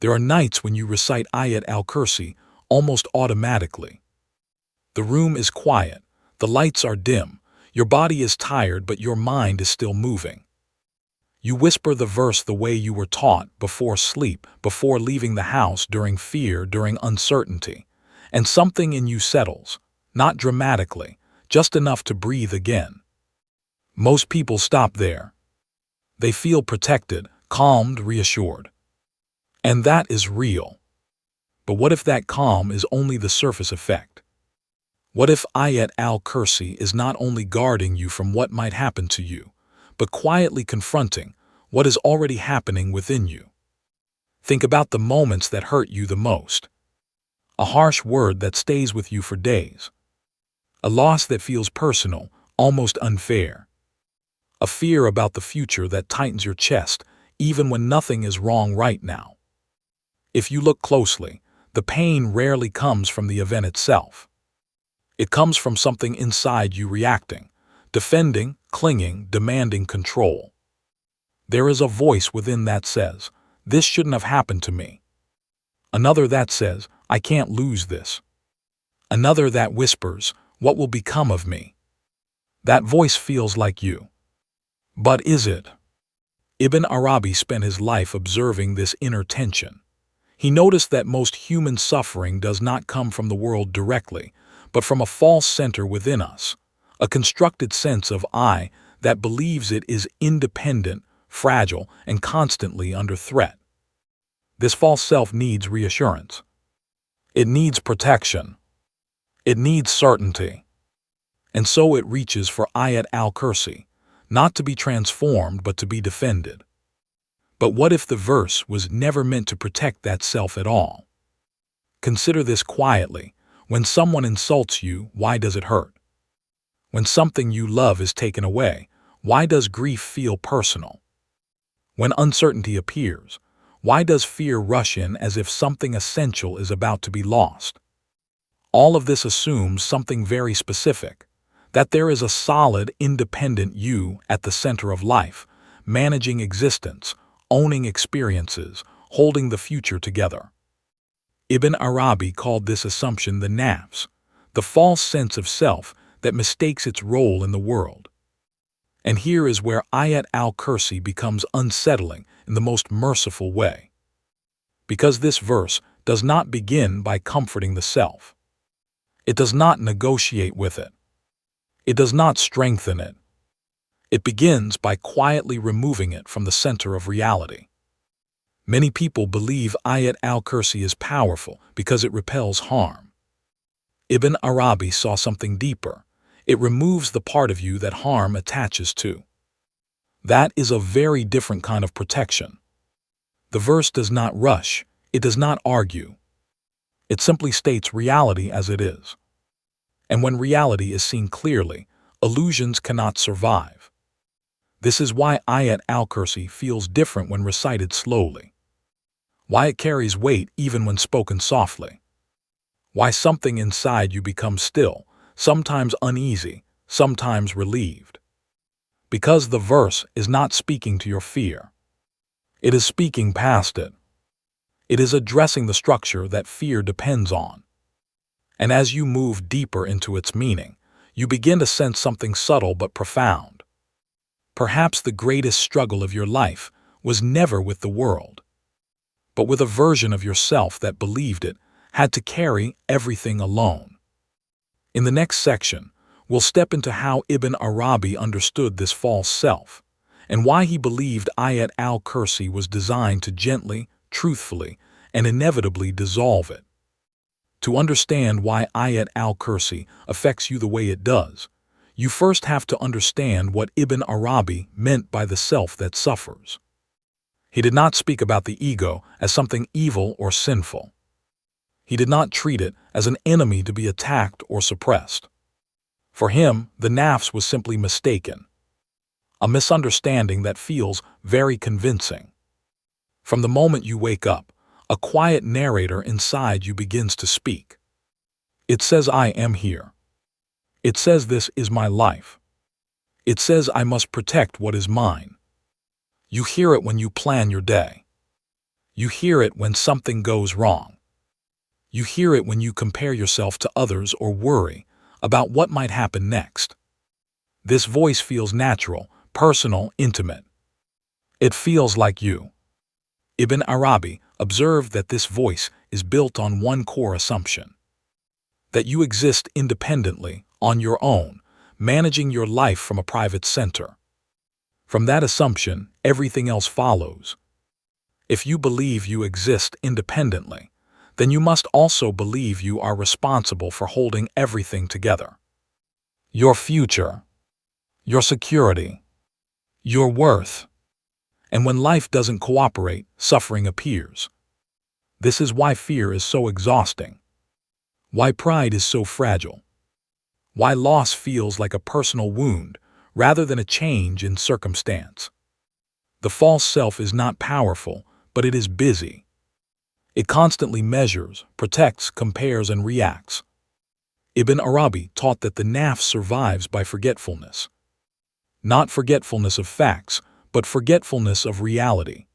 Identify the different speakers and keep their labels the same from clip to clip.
Speaker 1: There are nights when you recite Ayat al Kursi almost automatically. The room is quiet, the lights are dim, your body is tired but your mind is still moving. You whisper the verse the way you were taught, before sleep, before leaving the house, during fear, during uncertainty. And something in you settles, not dramatically, just enough to breathe again. Most people stop there. They feel protected, calmed, reassured. And that is real. But what if that calm is only the surface effect? What if Ayat al Kursi is not only guarding you from what might happen to you, but quietly confronting what is already happening within you? Think about the moments that hurt you the most. A harsh word that stays with you for days. A loss that feels personal, almost unfair. A fear about the future that tightens your chest, even when nothing is wrong right now. If you look closely, the pain rarely comes from the event itself. It comes from something inside you reacting, defending, clinging, demanding control. There is a voice within that says, "This shouldn't have happened to me." Another that says, "I can't lose this." Another that whispers, "What will become of me?" That voice feels like you. But is it? Ibn Arabi spent his life observing this inner tension. He noticed that most human suffering does not come from the world directly, but from a false center within us, a constructed sense of I that believes it is independent, fragile, and constantly under threat. This false self needs reassurance. It needs protection. It needs certainty. And so it reaches for Ayat al Kursi, not to be transformed but to be defended. But what if the verse was never meant to protect that self at all? Consider this quietly. When someone insults you, why does it hurt? When something you love is taken away, why does grief feel personal? When uncertainty appears, why does fear rush in as if something essential is about to be lost? All of this assumes something very specific, that there is a solid, independent you at the center of life, managing existence, owning experiences, holding the future together. Ibn Arabi called this assumption the nafs, the false sense of self that mistakes its role in the world. And here is where Ayat al Kursi becomes unsettling in the most merciful way. Because this verse does not begin by comforting the self. It does not negotiate with it. It does not strengthen it. It begins by quietly removing it from the center of reality. Many people believe Ayat al Kursi is powerful because it repels harm. Ibn Arabi saw something deeper. It removes the part of you that harm attaches to. That is a very different kind of protection. The verse does not rush. It does not argue. It simply states reality as it is. And when reality is seen clearly, illusions cannot survive. This is why Ayat al Kursi feels different when recited slowly. Why it carries weight even when spoken softly. Why something inside you becomes still, sometimes uneasy, sometimes relieved. Because the verse is not speaking to your fear. It is speaking past it. It is addressing the structure that fear depends on. And as you move deeper into its meaning, you begin to sense something subtle but profound. Perhaps the greatest struggle of your life was never with the world, but with a version of yourself that believed it had to carry everything alone. In the next section, we'll step into how Ibn Arabi understood this false self, and why he believed Ayat al Kursi was designed to gently, truthfully, and inevitably dissolve it. To understand why Ayat al Kursi affects you the way it does, you first have to understand what Ibn Arabi meant by the self that suffers. He did not speak about the ego as something evil or sinful. He did not treat it as an enemy to be attacked or suppressed. For him, the nafs was simply mistaken, a misunderstanding that feels very convincing. From the moment you wake up, a quiet narrator inside you begins to speak. It says, "I am here." It says, "This is my life." It says, "I must protect what is mine." You hear it when you plan your day. You hear it when something goes wrong. You hear it when you compare yourself to others or worry about what might happen next. This voice feels natural, personal, intimate. It feels like you. Ibn Arabi observed that this voice is built on one core assumption: that you exist independently, on your own, managing your life from a private center. From that assumption, everything else follows. If you believe you exist independently, then you must also believe you are responsible for holding everything together. Your future, your security, your worth. And when life doesn't cooperate, suffering appears. This is why fear is so exhausting. Why pride is so fragile. Why loss feels like a personal wound rather than a change in circumstance. The false self is not powerful, but it is busy. It constantly measures, protects, compares, and reacts. Ibn Arabi taught that the nafs survives by forgetfulness. Not forgetfulness of facts, but forgetfulness of reality.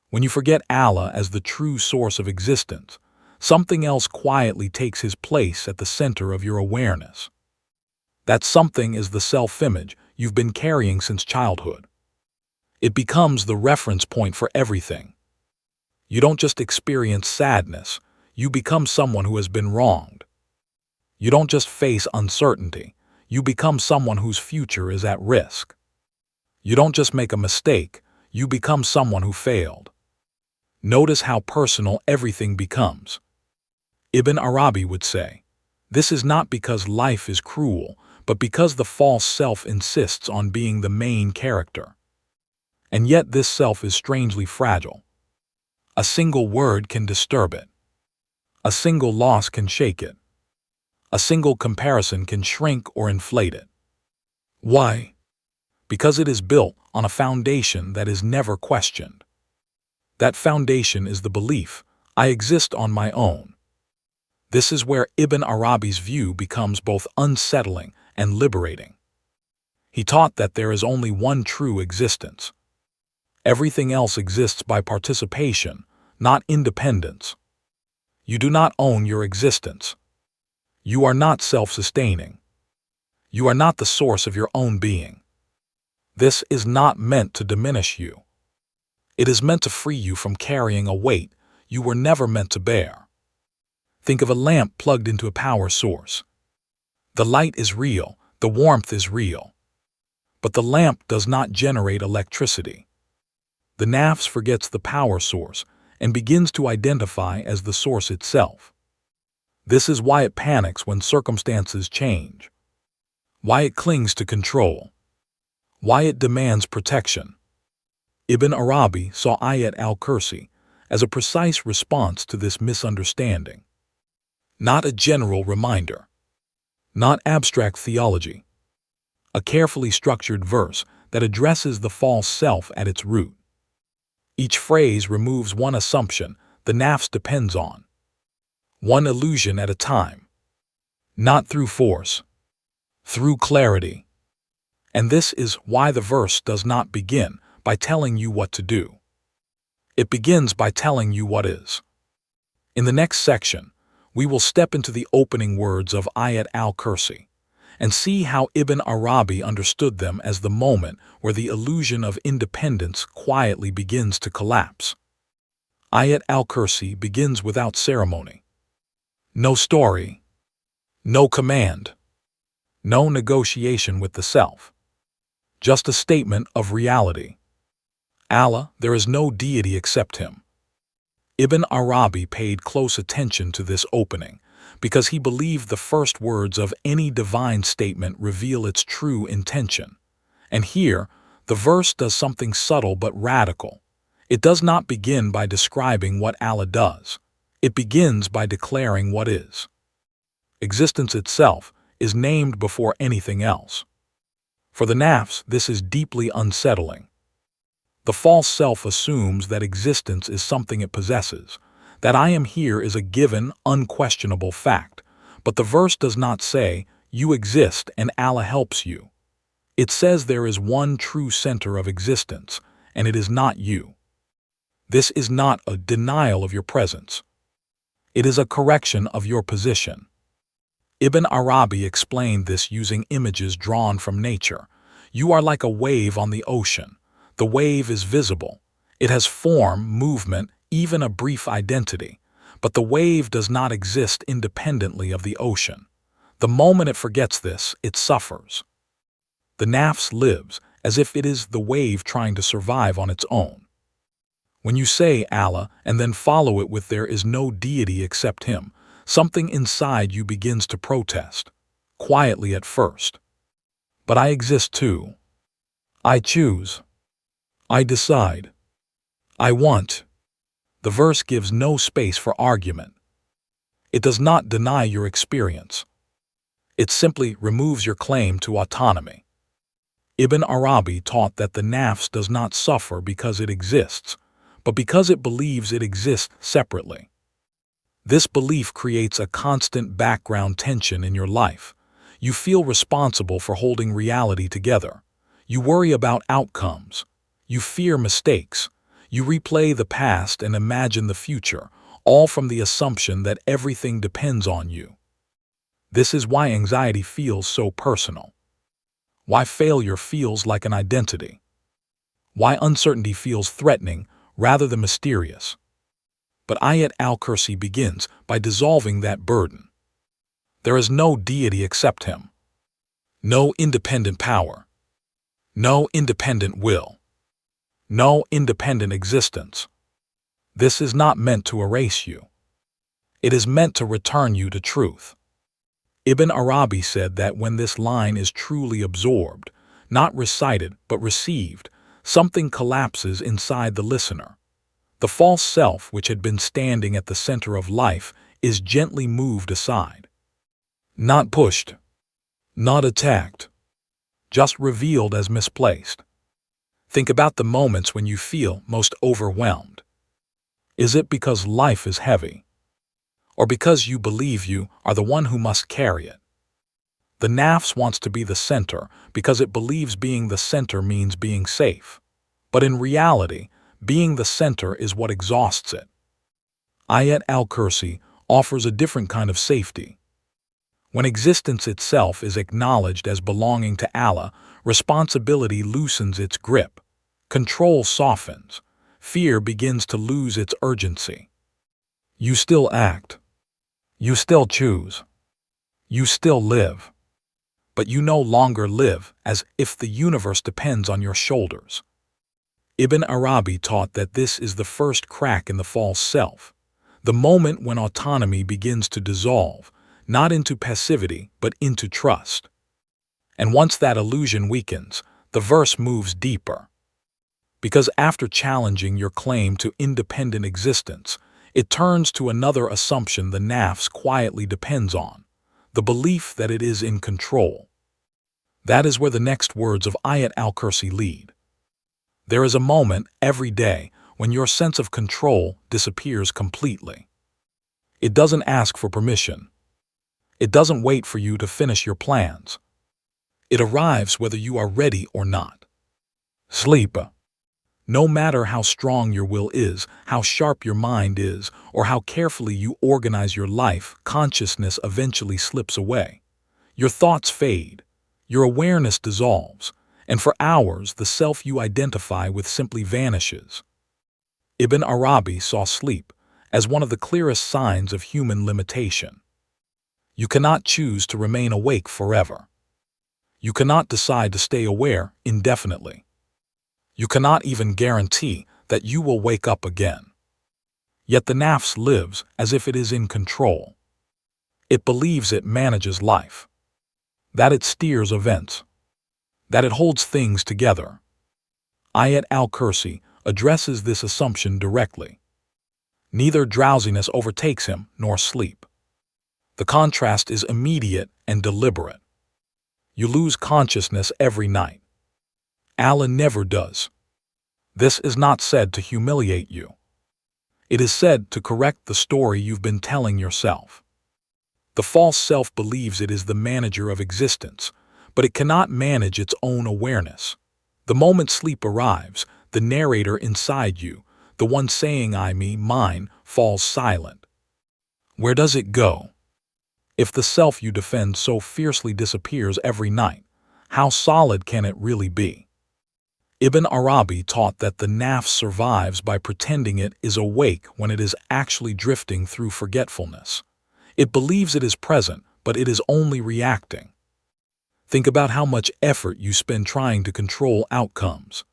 Speaker 1: When you forget Allah as the true source of existence, something else quietly takes his place at the center of your awareness. That something is the self-image you've been carrying since childhood. It becomes the reference point for everything. You don't just experience sadness, you become someone who has been wronged. You don't just face uncertainty, you become someone whose future is at risk. You don't just make a mistake, you become someone who failed. Notice how personal everything becomes. Ibn Arabi would say, this is not because life is cruel, but because the false self insists on being the main character. And yet this self is strangely fragile. A single word can disturb it. A single loss can shake it. A single comparison can shrink or inflate it. Why? Because it is built on a foundation that is never questioned. That foundation is the belief, I exist on my own. This is where Ibn Arabi's view becomes both unsettling and liberating. He taught that there is only one true existence. Everything else exists by participation, not independence. You do not own your existence. You are not self-sustaining. You are not the source of your own being. This is not meant to diminish you. It is meant to free you from carrying a weight you were never meant to bear. Think of a lamp plugged into a power source. The light is real, the warmth is real. But the lamp does not generate electricity. The nafs forgets the power source and begins to identify as the source itself. This is why it panics when circumstances change. Why it clings to control. Why it demands protection. Ibn Arabi saw Ayat al Kursi as a precise response to this misunderstanding. Not a general reminder. Not abstract theology. A carefully structured verse that addresses the false self at its root. Each phrase removes one assumption the nafs depends on. One illusion at a time. Not through force. Through clarity. And this is why the verse does not begin by telling you what to do. It begins by telling you what is. In the next section, we will step into the opening words of Ayat al Kursi and see how Ibn Arabi understood them as the moment where the illusion of independence quietly begins to collapse. Ayat al Kursi begins without ceremony. No story. No command. No negotiation with the self. Just a statement of reality. Allah, there is no deity except Him. Ibn Arabi paid close attention to this opening because he believed the first words of any divine statement reveal its true intention. And here, the verse does something subtle but radical. It does not begin by describing what Allah does. It begins by declaring what is. Existence itself is named before anything else. For the nafs, this is deeply unsettling. The false self assumes that existence is something it possesses, that I am here is a given, unquestionable fact. But the verse does not say, you exist and Allah helps you. It says there is one true center of existence, and it is not you. This is not a denial of your presence. It is a correction of your position. Ibn Arabi explained this using images drawn from nature. You are like a wave on the ocean. The wave is visible. It has form, movement, even a brief identity. But the wave does not exist independently of the ocean. The moment it forgets this, it suffers. The nafs lives as if it is the wave trying to survive on its own. When you say Allah and then follow it with there is no deity except Him, something inside you begins to protest, quietly at first. But I exist too. I choose. I decide. I want. The verse gives no space for argument. It does not deny your experience. It simply removes your claim to autonomy. Ibn Arabi taught that the nafs does not suffer because it exists, but because it believes it exists separately. This belief creates a constant background tension in your life. You feel responsible for holding reality together. You worry about outcomes. You fear mistakes. You replay the past and imagine the future, all from the assumption that everything depends on you. This is why anxiety feels so personal. Why failure feels like an identity. Why uncertainty feels threatening rather than mysterious. But Ayat al Kursi begins by dissolving that burden. There is no deity except Him. No independent power. No independent will. No independent existence. This is not meant to erase you. It is meant to return you to truth. Ibn Arabi said that when this line is truly absorbed, not recited but received, something collapses inside the listener. The false self, which had been standing at the center of life, is gently moved aside. Not pushed. Not attacked. Just revealed as misplaced. Think about the moments when you feel most overwhelmed. Is it because life is heavy? Or because you believe you are the one who must carry it? The nafs wants to be the center because it believes being the center means being safe. But in reality, being the center is what exhausts it. Ayat al Kursi offers a different kind of safety. When existence itself is acknowledged as belonging to Allah, responsibility loosens its grip. Control softens. Fear begins to lose its urgency. You still act. You still choose. You still live. But you no longer live as if the universe depends on your shoulders. Ibn Arabi taught that this is the first crack in the false self, the moment when autonomy begins to dissolve, not into passivity but into trust. And once that illusion weakens, the verse moves deeper. Because after challenging your claim to independent existence, it turns to another assumption the nafs quietly depends on, the belief that it is in control. That is where the next words of Ayat al Kursi lead. There is a moment every day when your sense of control disappears completely. It doesn't ask for permission. It doesn't wait for you to finish your plans. It arrives whether you are ready or not. Sleep. No matter how strong your will is, how sharp your mind is, or how carefully you organize your life, consciousness eventually slips away. Your thoughts fade. Your awareness dissolves. And for hours, the self you identify with simply vanishes. Ibn Arabi saw sleep as one of the clearest signs of human limitation. You cannot choose to remain awake forever. You cannot decide to stay aware indefinitely. You cannot even guarantee that you will wake up again. Yet the nafs lives as if it is in control. It believes it manages life, that it steers events, that it holds things together. Ayat al Kursi addresses this assumption directly. Neither drowsiness overtakes him nor sleep. The contrast is immediate and deliberate. You lose consciousness every night. Allah never does. This is not said to humiliate you. It is said to correct the story you've been telling yourself. The false self believes it is the manager of existence, but it cannot manage its own awareness. The moment sleep arrives, the narrator inside you, the the one saying I, me, mine, falls silent. Where does it go? If the self you defend so fiercely disappears every night, how solid can it really be? Ibn Arabi taught that the nafs survives by pretending it is awake when it is actually drifting through forgetfulness. It believes it is present, but it is only reacting. Think about how much effort you spend trying to control outcomes,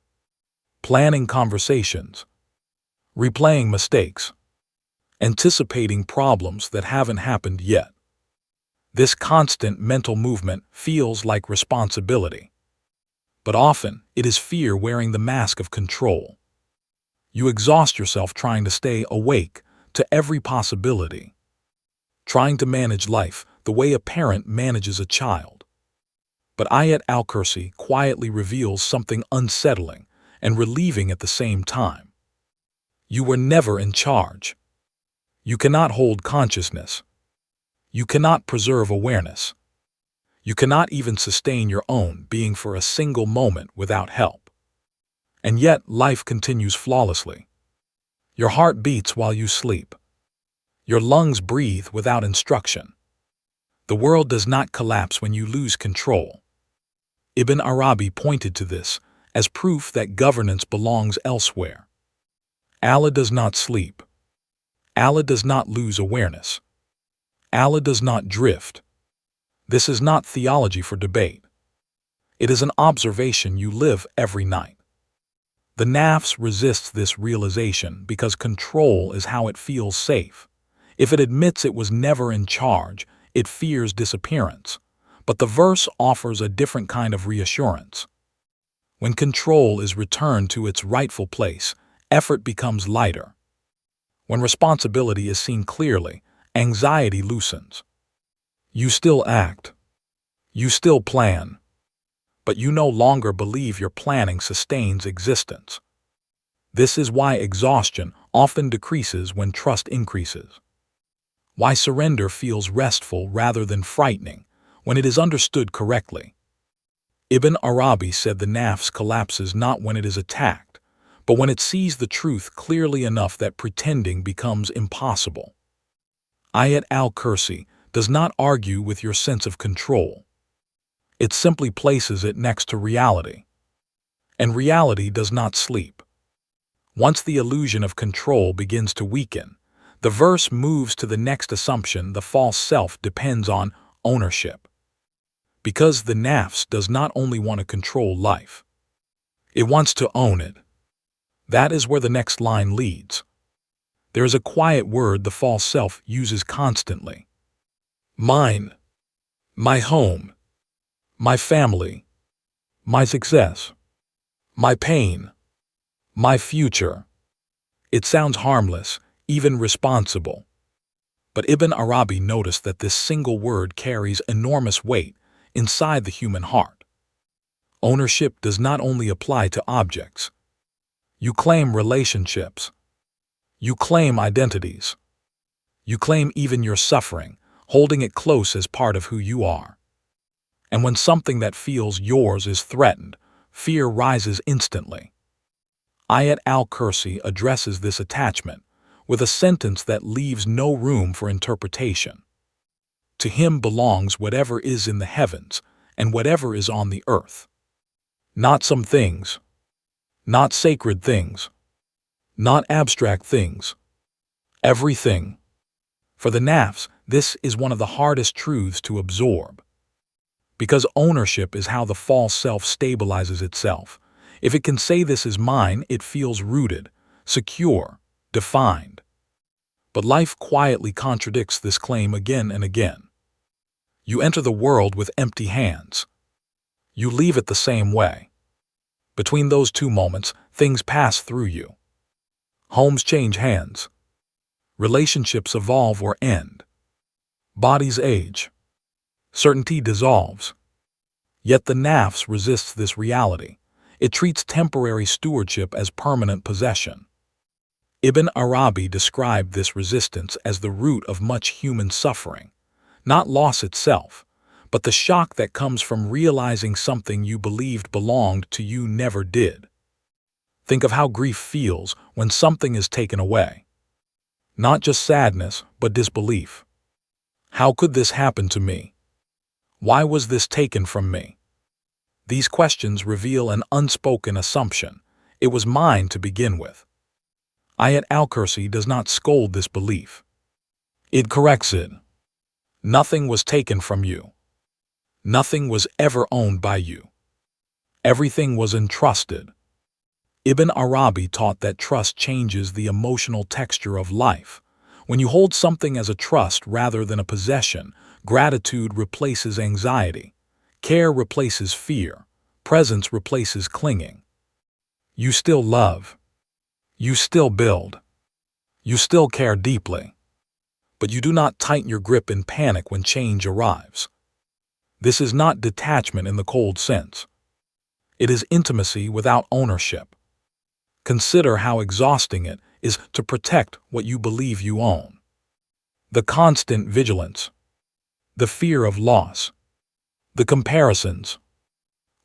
Speaker 1: planning conversations, replaying mistakes, anticipating problems that haven't happened yet. This constant mental movement feels like responsibility, but often it is fear wearing the mask of control. You exhaust yourself trying to stay awake to every possibility, trying to manage life the way a parent manages a child. But Ayat al Kursi quietly reveals something unsettling and relieving at the same time. You were never in charge. You cannot hold consciousness. You cannot preserve awareness. You cannot even sustain your own being for a single moment without help. And yet life continues flawlessly. Your heart beats while you sleep. Your lungs breathe without instruction. The world does not collapse when you lose control. Ibn Arabi pointed to this as proof that governance belongs elsewhere. Allah does not sleep. Allah does not lose awareness. Allah does not drift. This is not theology for debate. It is an observation you live every night. The nafs resists this realization because control is how it feels safe. If it admits it was never in charge, it fears disappearance. But the verse offers a different kind of reassurance. When control is returned to its rightful place, effort becomes lighter. When responsibility is seen clearly, anxiety loosens. You still act. You still plan. But you no longer believe your planning sustains existence. This is why exhaustion often decreases when trust increases. Why surrender feels restful rather than frightening when it is understood correctly. Ibn Arabi said the nafs collapses not when it is attacked, but when it sees the truth clearly enough that pretending becomes impossible. Ayat al Kursi does not argue with your sense of control. It simply places it next to reality. And reality does not sleep. Once the illusion of control begins to weaken, the verse moves to the next assumption: the false self depends on ownership. Because the nafs does not only want to control life, it wants to own it. That is where the next line leads. There is a quiet word the false self uses constantly. Mine, my home, my family, my success, my pain, my future. It sounds harmless, even responsible. But Ibn Arabi noticed that this single word carries enormous weight inside the human heart. Ownership does not only apply to objects. You claim relationships. You claim identities. You claim even your suffering, holding it close as part of who you are. And when something that feels yours is threatened, fear rises instantly. Ayat al Kursi addresses this attachment with a sentence that leaves no room for interpretation. To him belongs whatever is in the heavens and whatever is on the earth. Not some things. Not sacred things. Not abstract things. Everything. For the nafs, this is one of the hardest truths to absorb. Because ownership is how the false self stabilizes itself. If it can say this is mine, it feels rooted, secure, defined. But life quietly contradicts this claim again and again. You enter the world with empty hands. You leave it the same way. Between those two moments, things pass through you. Homes change hands. Relationships evolve or end. Bodies age. Certainty dissolves. Yet the nafs resists this reality. It treats temporary stewardship as permanent possession. Ibn Arabi described this resistance as the root of much human suffering, not loss itself, but the shock that comes from realizing something you believed belonged to you never did. Think of how grief feels when something is taken away. Not just sadness, but disbelief. How could this happen to me? Why was this taken from me? These questions reveal an unspoken assumption. It was mine to begin with. Ayat al Kursi does not scold this belief. It corrects it. Nothing was taken from you. Nothing was ever owned by you. Everything was entrusted. Ibn Arabi taught that trust changes the emotional texture of life. When you hold something as a trust rather than a possession, gratitude replaces anxiety, care replaces fear, presence replaces clinging. You still love. You still build. You still care deeply. But you do not tighten your grip in panic when change arrives. This is not detachment in the cold sense. It is intimacy without ownership. Consider how exhausting it is to protect what you believe you own. The constant vigilance, the fear of loss, the comparisons.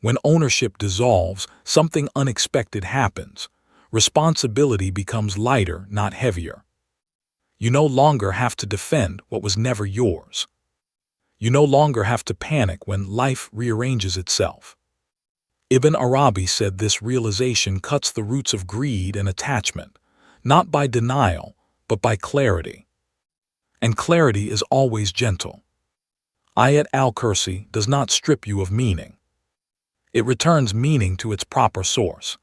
Speaker 1: When ownership dissolves, something unexpected happens. Responsibility becomes lighter, not heavier. You no longer have to defend what was never yours. You no longer have to panic when life rearranges itself. Ibn Arabi said this realization cuts the roots of greed and attachment, not by denial, but by clarity. And clarity is always gentle. Ayat al Kursi does not strip you of meaning. It returns meaning to its proper source.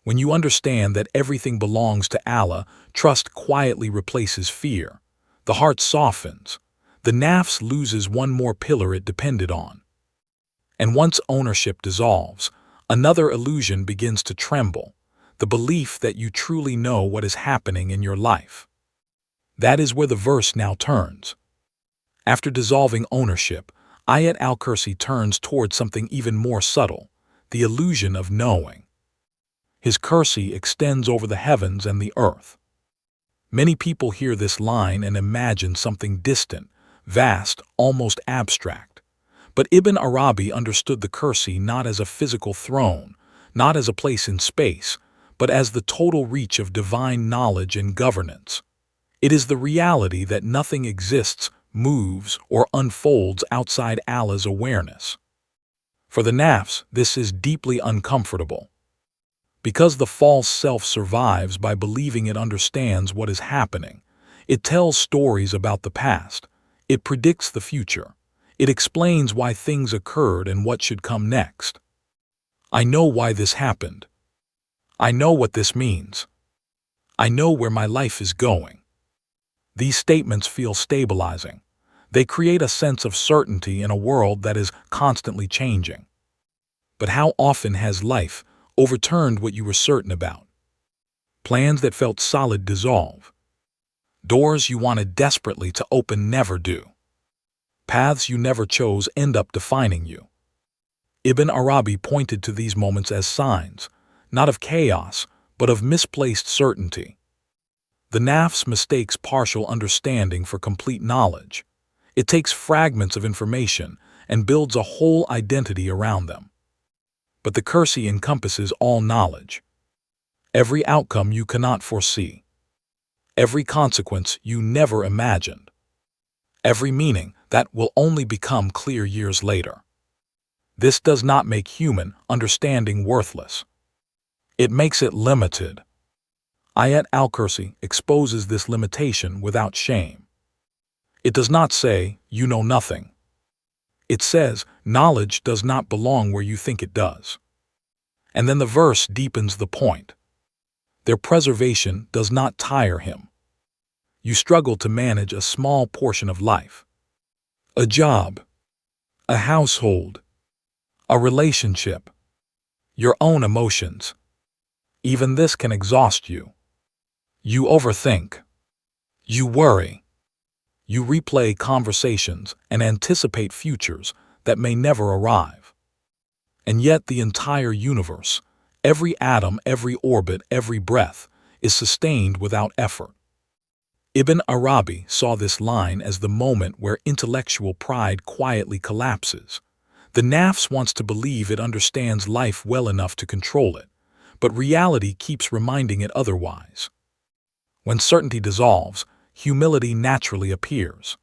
Speaker 1: When you understand that everything belongs to Allah, trust quietly replaces fear. The heart softens. The nafs loses one more pillar it depended on. And once ownership dissolves, another illusion begins to tremble, the belief that you truly know what is happening in your life. That is where the verse now turns. After dissolving ownership, Ayat al Kursi turns towards something even more subtle, the illusion of knowing. His Kursi extends over the heavens and the earth. Many people hear this line and imagine something distant, vast, almost abstract. But Ibn Arabi understood the Kursi not as a physical throne, not as a place in space, but as the total reach of divine knowledge and governance. It is the reality that nothing exists, moves, or unfolds outside Allah's awareness. For the nafs, this is deeply uncomfortable. Because the false self survives by believing it understands what is happening, it tells stories about the past, it predicts the future. It explains why things occurred and what should come next. I know why this happened. I know what this means. I know where my life is going. These statements feel stabilizing. They create a sense of certainty in a world that is constantly changing. But how often has life overturned what you were certain about? Plans that felt solid dissolve. Doors you wanted desperately to open never do. Paths you never chose end up defining you. Ibn Arabi pointed to these moments as signs, not of chaos, but of misplaced certainty. The nafs mistakes partial understanding for complete knowledge. It takes fragments of information and builds a whole identity around them. But the Kursi encompasses all knowledge. Every outcome you cannot foresee. Every consequence you never imagined. Every meaning that will only become clear years later. This does not make human understanding worthless. It makes it limited. Ayat al Kursi exposes this limitation without shame. It does not say, you know nothing. It says, knowledge does not belong where you think it does. And then the verse deepens the point. Their preservation does not tire him. You struggle to manage a small portion of life. A job, a household, a relationship, your own emotions. Even this can exhaust you. You overthink. You worry. You replay conversations and anticipate futures that may never arrive. And yet the entire universe, every atom, every orbit, every breath, is sustained without effort. Ibn Arabi saw this line as the moment where intellectual pride quietly collapses. The nafs wants to believe it understands life well enough to control it, but reality keeps reminding it otherwise. When certainty dissolves, humility naturally appears.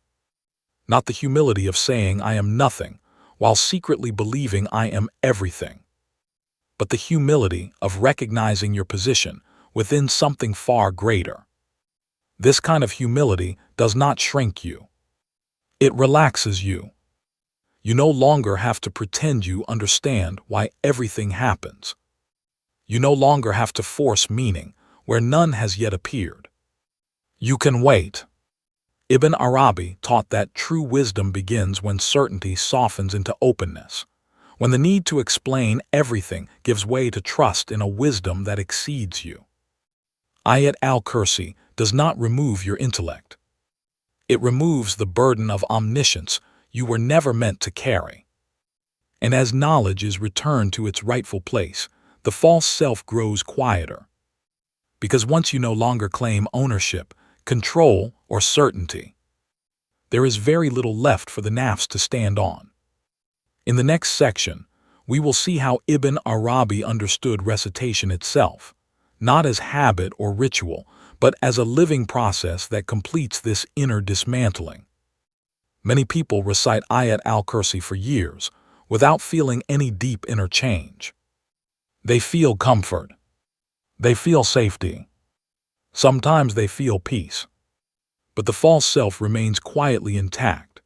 Speaker 1: Not the humility of saying I am nothing, while secretly believing I am everything, but the humility of recognizing your position within something far greater. This kind of humility does not shrink you. It relaxes you. You no longer have to pretend you understand why everything happens. You no longer have to force meaning where none has yet appeared. You can wait. Ibn Arabi taught that true wisdom begins when certainty softens into openness, when the need to explain everything gives way to trust in a wisdom that exceeds you. Ayat al Kursi does not remove your intellect. It removes the burden of omniscience you were never meant to carry. And as knowledge is returned to its rightful place, the false self grows quieter. Because once you no longer claim ownership, control, or certainty, there is very little left for the nafs to stand on. In the next section, we will see how Ibn Arabi understood recitation itself, not as habit or ritual, but as a living process that completes this inner dismantling. Many people recite Ayat al Kursi for years without feeling any deep inner change. They feel comfort. They feel safety. Sometimes they feel peace. But the false self remains quietly intact.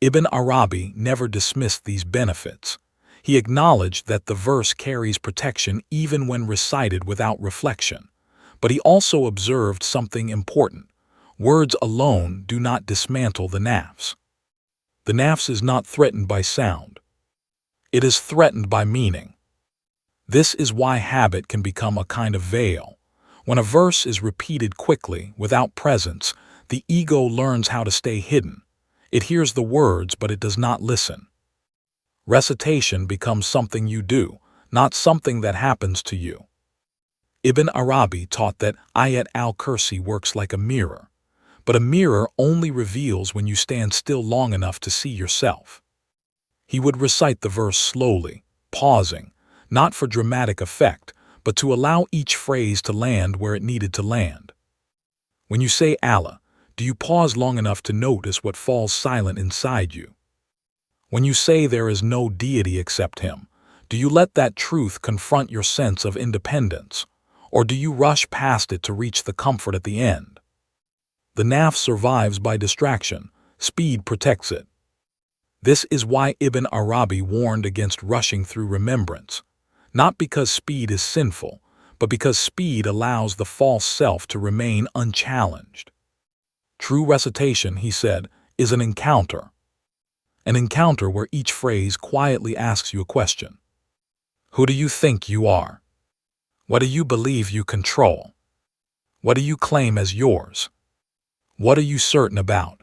Speaker 1: Ibn Arabi never dismissed these benefits. He acknowledged that the verse carries protection even when recited without reflection. But he also observed something important. Words alone do not dismantle the nafs. The nafs is not threatened by sound. It is threatened by meaning. This is why habit can become a kind of veil. When a verse is repeated quickly, without presence, the ego learns how to stay hidden. It hears the words, but it does not listen. Recitation becomes something you do, not something that happens to you. Ibn Arabi taught that Ayat al Kursi works like a mirror, but a mirror only reveals when you stand still long enough to see yourself. He would recite the verse slowly, pausing, not for dramatic effect, but to allow each phrase to land where it needed to land. When you say Allah, do you pause long enough to notice what falls silent inside you? When you say there is no deity except Him, do you let that truth confront your sense of independence, or do you rush past it to reach the comfort at the end? The nafs survives by distraction. Speed protects it. This is why Ibn Arabi warned against rushing through remembrance, not because speed is sinful, but because speed allows the false self to remain unchallenged. True recitation, he said, is an encounter where each phrase quietly asks you a question. Who do you think you are? What do you believe you control? What do you claim as yours? What are you certain about?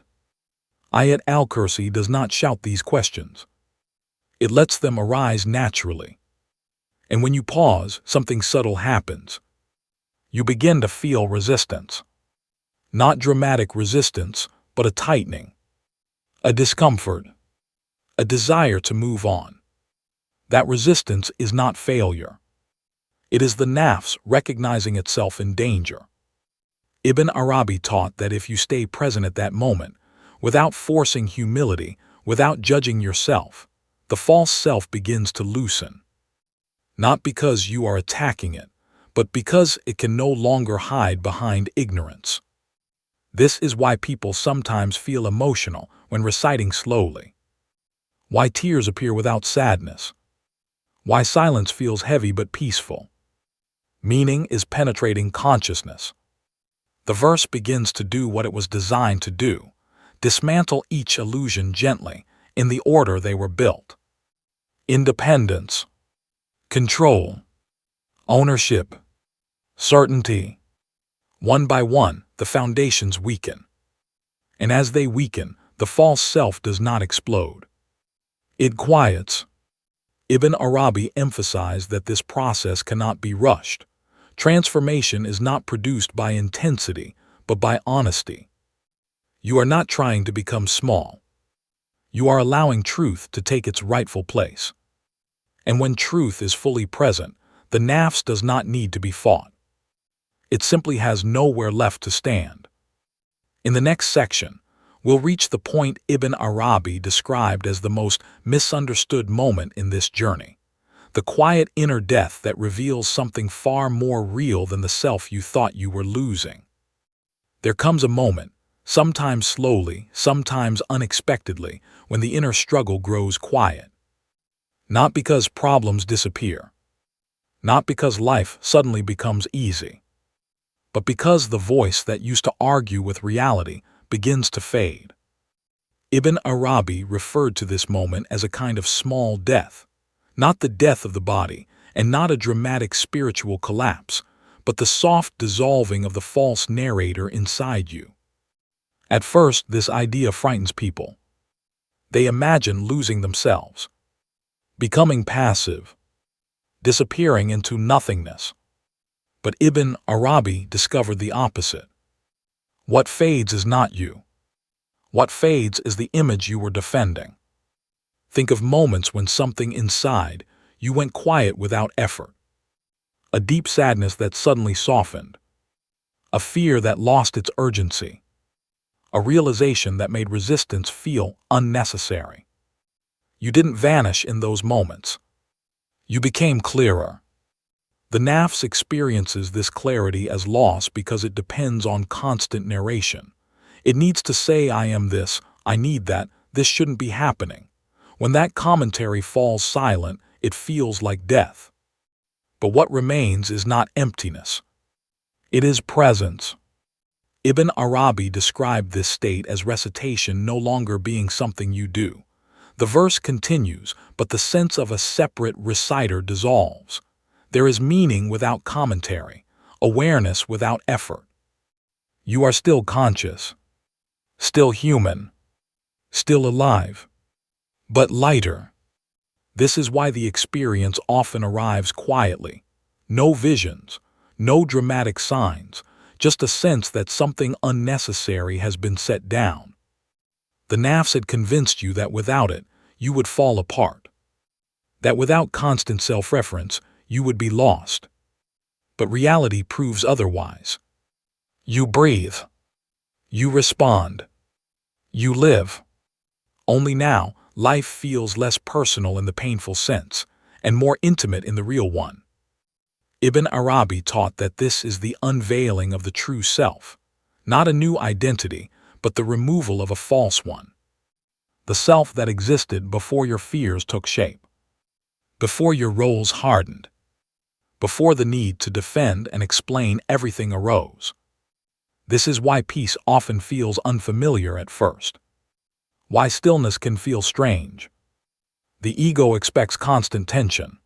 Speaker 1: Ayat al Kursi does not shout these questions. It lets them arise naturally. And when you pause, something subtle happens. You begin to feel resistance. Not dramatic resistance, but a tightening, a discomfort, a desire to move on. That resistance is not failure. It is the nafs recognizing itself in danger. Ibn Arabi taught that if you stay present at that moment, without forcing humility, without judging yourself, the false self begins to loosen. Not because you are attacking it, but because it can no longer hide behind ignorance. This is why people sometimes feel emotional when reciting slowly. Why tears appear without sadness. Why silence feels heavy but peaceful. Meaning is penetrating consciousness. The verse begins to do what it was designed to do, dismantle each illusion gently, in the order they were built. Independence, control, ownership, certainty. One by one, the foundations weaken. And as they weaken, the false self does not explode. It quiets. Ibn Arabi emphasized that this process cannot be rushed. Transformation is not produced by intensity, but by honesty. You are not trying to become small. You are allowing truth to take its rightful place. And when truth is fully present, The nafs does not need to be fought. It simply has nowhere left to stand. In the next section, we'll reach the point Ibn Arabi described as the most misunderstood moment in this journey, the quiet inner death that reveals something far more real than the self you thought you were losing. There comes a moment, sometimes slowly, sometimes unexpectedly, when the inner struggle grows quiet. Not because problems disappear, not because life suddenly becomes easy, but because the voice that used to argue with reality begins to fade. Ibn Arabi referred to this moment as a kind of small death, not the death of the body and not a dramatic spiritual collapse, but the soft dissolving of the false narrator inside you. At first, this idea frightens people. They imagine losing themselves, becoming passive, disappearing into nothingness. But Ibn Arabi discovered the opposite. What fades is not you. What fades is the image you were defending. Think of moments when something inside you went quiet without effort. A deep sadness that suddenly softened. A fear that lost its urgency. A realization that made resistance feel unnecessary. You didn't vanish in those moments. You became clearer. The nafs experiences this clarity as loss because it depends on constant narration. It needs to say, I am this, I need that, this shouldn't be happening. When that commentary falls silent, it feels like death. But what remains is not emptiness. It is presence. Ibn Arabi described this state as recitation no longer being something you do. The verse continues, but the sense of a separate reciter dissolves. There is meaning without commentary, awareness without effort. You are still conscious, still human, still alive, but lighter. This is why the experience often arrives quietly. No visions, no dramatic signs, just a sense that something unnecessary has been set down. The nafs had convinced you that without it, you would fall apart. That without constant self-reference, you would be lost. But reality proves otherwise. You breathe. You respond. You live. Only now, life feels less personal in the painful sense, and more intimate in the real one. Ibn Arabi taught that this is the unveiling of the true self, not a new identity, but the removal of a false one. The self that existed before your fears took shape, before your roles hardened, before the need to defend and explain everything arose. This is why peace often feels unfamiliar at first. Why stillness can feel strange. The ego expects constant tension.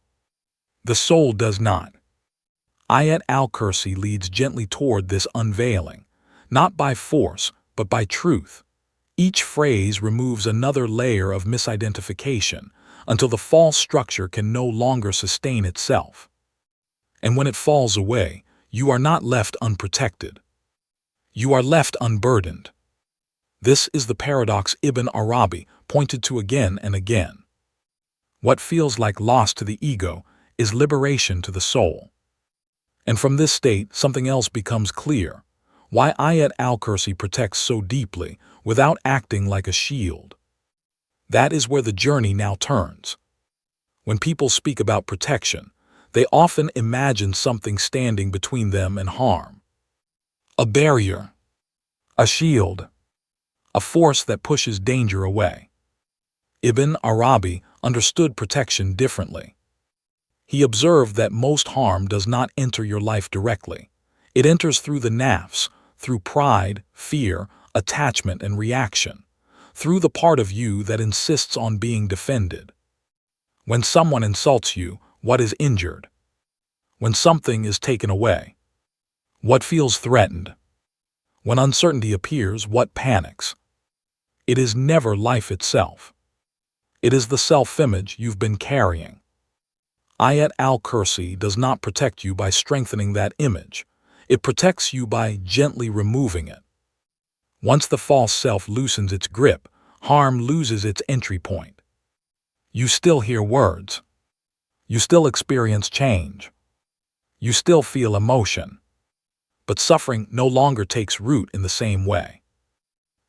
Speaker 1: The soul does not. Ayat al Kursi leads gently toward this unveiling, not by force, but by truth. Each phrase removes another layer of misidentification until the false structure can no longer sustain itself. And when it falls away, you are not left unprotected. You are left unburdened. This is the paradox Ibn Arabi pointed to again and again. What feels like loss to the ego is liberation to the soul. And from this state, something else becomes clear: why Ayat al Kursi protects so deeply without acting like a shield. That is where the journey now turns. When people speak about protection, they often imagine something standing between them and harm. A barrier, a shield, a force that pushes danger away. Ibn Arabi understood protection differently. He observed that most harm does not enter your life directly. It enters through the nafs, through pride, fear, attachment, and reaction, through the part of you that insists on being defended. When someone insults you, what is injured? When something is taken away, what feels threatened? When uncertainty appears, what panics? It is never life itself. It is the self-image you've been carrying. Ayat al Kursi does not protect you by strengthening that image. It protects you by gently removing it. Once the false self loosens its grip, harm loses its entry point. You still hear words. You still experience change. You still feel emotion, but suffering no longer takes root in the same way.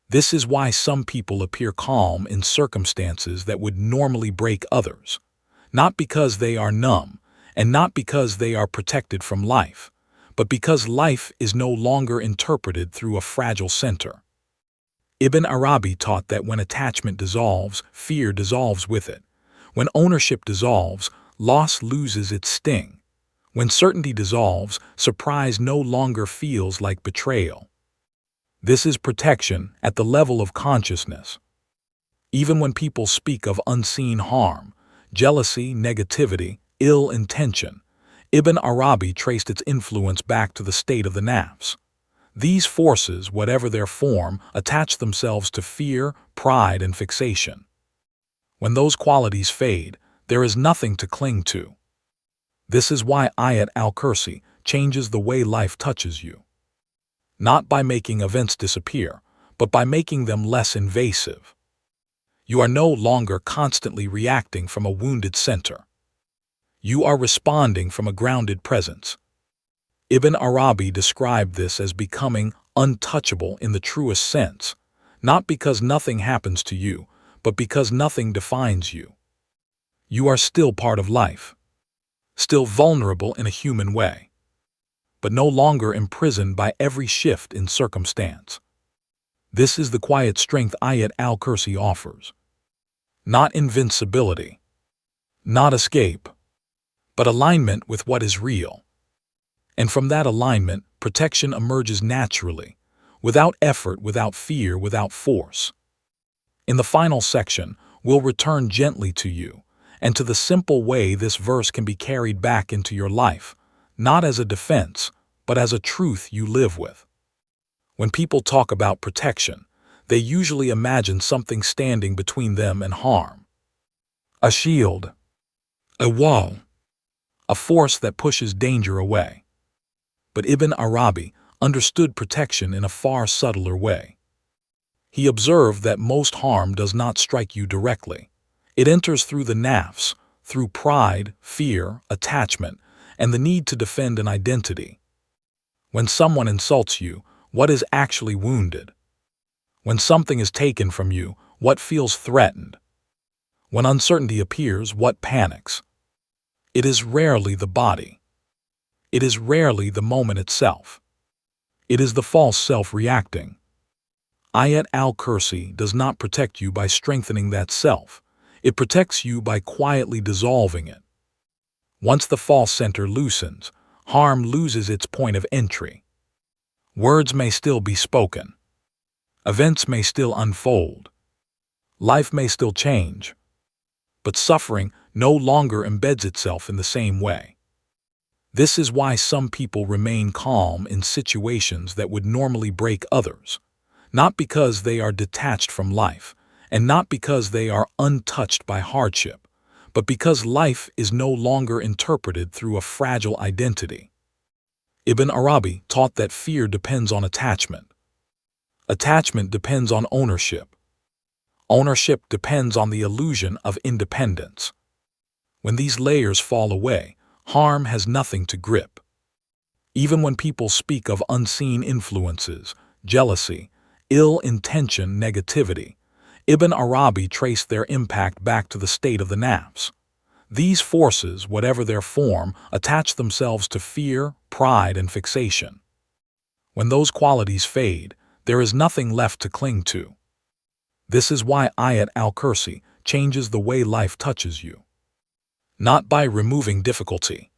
Speaker 1: This is why some people appear calm in circumstances that would normally break others, not because they are numb and not because they are protected from life, but because life is no longer interpreted through a fragile center. Ibn Arabi taught that when attachment dissolves, fear dissolves with it. When ownership dissolves, loss loses its sting. When certainty dissolves, surprise no longer feels like betrayal. This is protection at the level of consciousness. Even when people speak of unseen harm, jealousy, negativity, ill intention, Ibn Arabi traced its influence back to the state of the nafs. These forces, whatever their form, attach themselves to fear, pride, and fixation. When those qualities fade, there is nothing to cling to. This is why Ayat al Kursi changes the way life touches you. Not by making events disappear, but by making them less invasive. You are no longer constantly reacting from a wounded center. You are responding from a grounded presence. Ibn Arabi described this as becoming untouchable in the truest sense, not because nothing happens to you, but because nothing defines you. You are still part of life, still vulnerable in a human way, but no longer imprisoned by every shift in circumstance. This is the quiet strength Ayat al Kursi offers. Not invincibility, not escape, but alignment with what is real. And from that alignment, protection emerges naturally, without effort, without fear, without force. In the final section, we'll return gently to you, and to the simple way this verse can be carried back into your life, not as a defense, but as a truth you live with. When people talk about protection, they usually imagine something standing between them and harm. A shield, a wall, a force that pushes danger away. But Ibn Arabi understood protection in a far subtler way. He observed that most harm does not strike you directly. It enters through the nafs, through pride, fear, attachment, and the need to defend an identity. When someone insults you, what is actually wounded? When something is taken from you, what feels threatened? When uncertainty appears, what panics? It is rarely the body. It is rarely the moment itself. It is the false self reacting. Ayat al Kursi does not protect you by strengthening that self. It protects you by quietly dissolving it. Once the false center loosens, harm loses its point of entry. Words may still be spoken. Events may still unfold. Life may still change. But suffering no longer embeds itself in the same way. This is why some people remain calm in situations that would normally break others, not because they are detached from life, and not because they are untouched by hardship, but because life is no longer interpreted through a fragile identity. Ibn Arabi taught that fear depends on attachment. Attachment depends on ownership. Ownership depends on the illusion of independence. When these layers fall away, harm has nothing to grip. Even when people speak of unseen influences, jealousy, ill intention, negativity, Ibn Arabi traced their impact back to the state of the nafs. These forces, whatever their form, attach themselves to fear, pride, and fixation. When those qualities fade, there is nothing left to cling to. This is why Ayat al Kursi changes the way life touches you. Not by removing difficulty,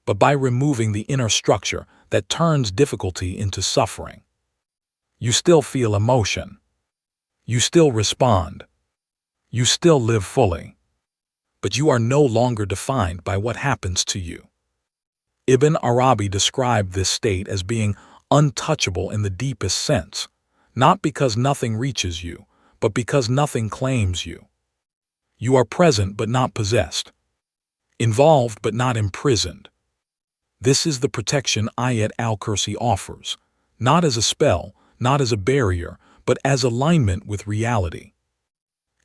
Speaker 1: but by removing the inner structure that turns difficulty into suffering. You still feel emotion. You still respond. You still live fully. But you are no longer defined by what happens to you. Ibn Arabi described this state as being untouchable in the deepest sense, not because nothing reaches you, but because nothing claims you. You are present but not possessed, involved but not imprisoned. This is the protection Ayat al Kursi offers, not as a spell, not as a barrier, but as alignment with reality.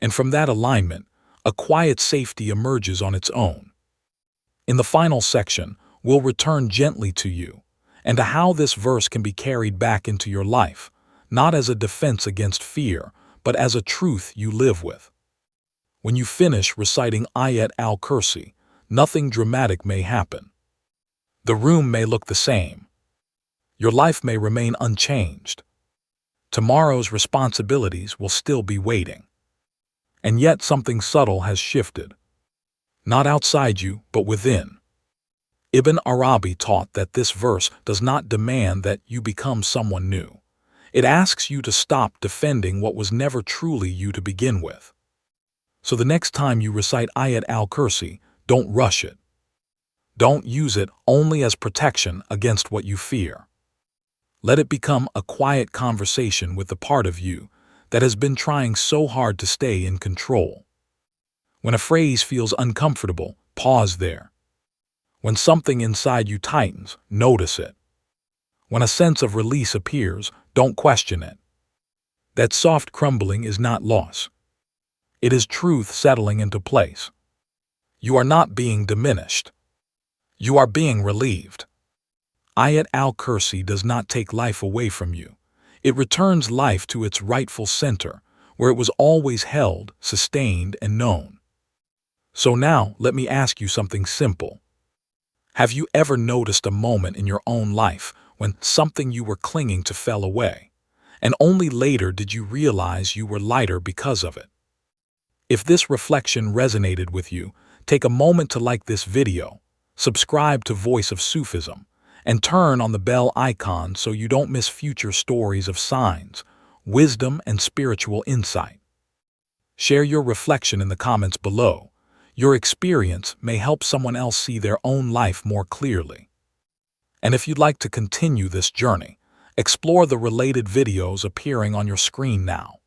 Speaker 1: And from that alignment, a quiet safety emerges on its own. In the final section, will return gently to you, and to how this verse can be carried back into your life, not as a defense against fear, but as a truth you live with. When you finish reciting Ayat al Kursi, nothing dramatic may happen. The room may look the same. Your life may remain unchanged. Tomorrow's responsibilities will still be waiting. And yet something subtle has shifted. Not outside you, but within. Ibn Arabi taught that this verse does not demand that you become someone new. It asks you to stop defending what was never truly you to begin with. So the next time you recite Ayat al Kursi, don't rush it. Don't use it only as protection against what you fear. Let it become a quiet conversation with the part of you that has been trying so hard to stay in control. When a phrase feels uncomfortable, pause there. When something inside you tightens, notice it. When a sense of release appears, don't question it. That soft crumbling is not loss. It is truth settling into place. You are not being diminished. You are being relieved. Ayat al Kursi does not take life away from you. It returns life to its rightful center, where it was always held, sustained, and known. So now, let me ask you something simple. Have you ever noticed a moment in your own life when something you were clinging to fell away, and only later did you realize you were lighter because of it? If this reflection resonated with you, take a moment to like this video, subscribe to Voice of Sufism, and turn on the bell icon so you don't miss future stories of signs, wisdom, and spiritual insight. Share your reflection in the comments below. Your experience may help someone else see their own life more clearly. And if you'd like to continue this journey, explore the related videos appearing on your screen now.